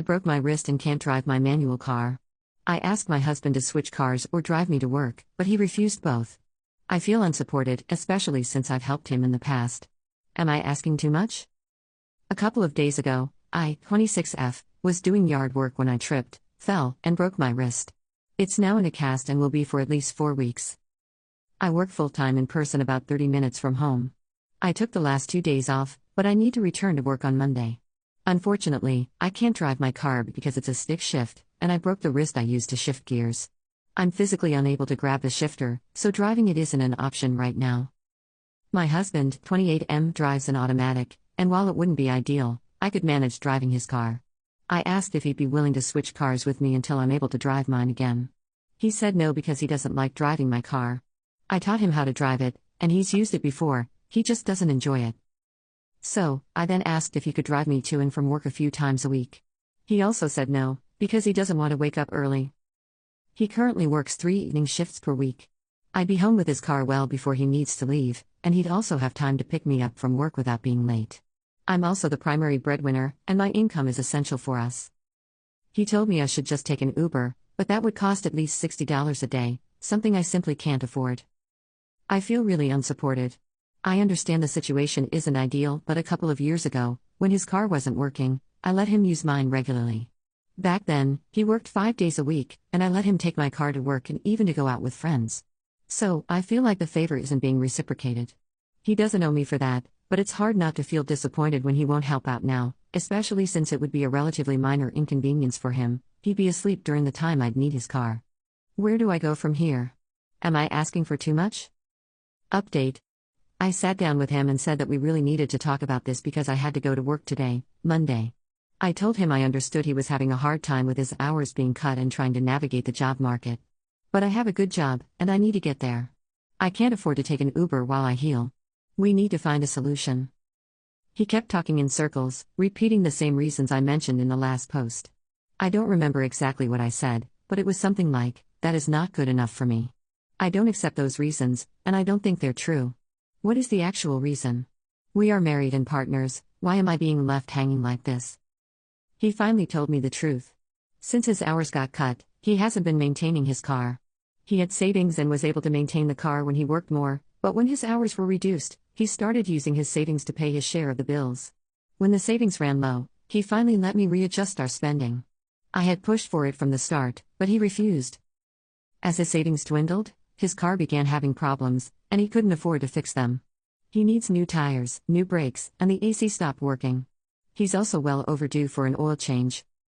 I broke my wrist and can't drive my manual car. I asked my husband to switch cars or drive me to work, but he refused both. I feel unsupported, especially since I've helped him in the past. Am I asking too much? A couple of days ago, I, 26F, was doing yard work when I tripped, fell, and broke my wrist. It's now in a cast and will be for at least 4 weeks. I work full-time in person about 30 minutes from home. I took the last 2 days off, but I need to return to work on Monday. Unfortunately, I can't drive my car because it's a stick shift, and I broke the wrist I used to shift gears. I'm physically unable to grab the shifter, so driving it isn't an option right now. My husband, 28M, drives an automatic, and while it wouldn't be ideal, I could manage driving his car. I asked if he'd be willing to switch cars with me until I'm able to drive mine again. He said no because he doesn't like driving my car. I taught him how to drive it, and he's used it before, he just doesn't enjoy it. So, I then asked if he could drive me to and from work a few times a week. He also said no, because he doesn't want to wake up early. He currently works 3 evening shifts per week. I'd be home with his car well before he needs to leave, and he'd also have time to pick me up from work without being late. I'm also the primary breadwinner, and my income is essential for us. He told me I should just take an Uber, but that would cost at least $60 a day, something I simply can't afford. I feel really unsupported. I understand the situation isn't ideal, but a couple of years ago, when his car wasn't working, I let him use mine regularly. Back then, he worked 5 days a week, and I let him take my car to work and even to go out with friends. So, I feel like the favor isn't being reciprocated. He doesn't owe me for that, but it's hard not to feel disappointed when he won't help out now, especially since it would be a relatively minor inconvenience for him. He'd be asleep during the time I'd need his car. Where do I go from here? Am I asking for too much? Update. I sat down with him and said that we really needed to talk about this because I had to go to work today, Monday. I told him I understood he was having a hard time with his hours being cut and trying to navigate the job market. But I have a good job, and I need to get there. I can't afford to take an Uber while I heal. We need to find a solution. He kept talking in circles, repeating the same reasons I mentioned in the last post. I don't remember exactly what I said, but it was something like, "That is not good enough for me. I don't accept those reasons, and I don't think they're true." What is the actual reason? We are married and partners, why am I being left hanging like this? He finally told me the truth. Since his hours got cut, he hasn't been maintaining his car. He had savings and was able to maintain the car when he worked more, but when his hours were reduced, he started using his savings to pay his share of the bills. When the savings ran low, he finally let me readjust our spending. I had pushed for it from the start, but he refused. As his savings dwindled, his car began having problems, and he couldn't afford to fix them. He needs new tires, new brakes, and the AC stopped working. He's also well overdue for an oil change,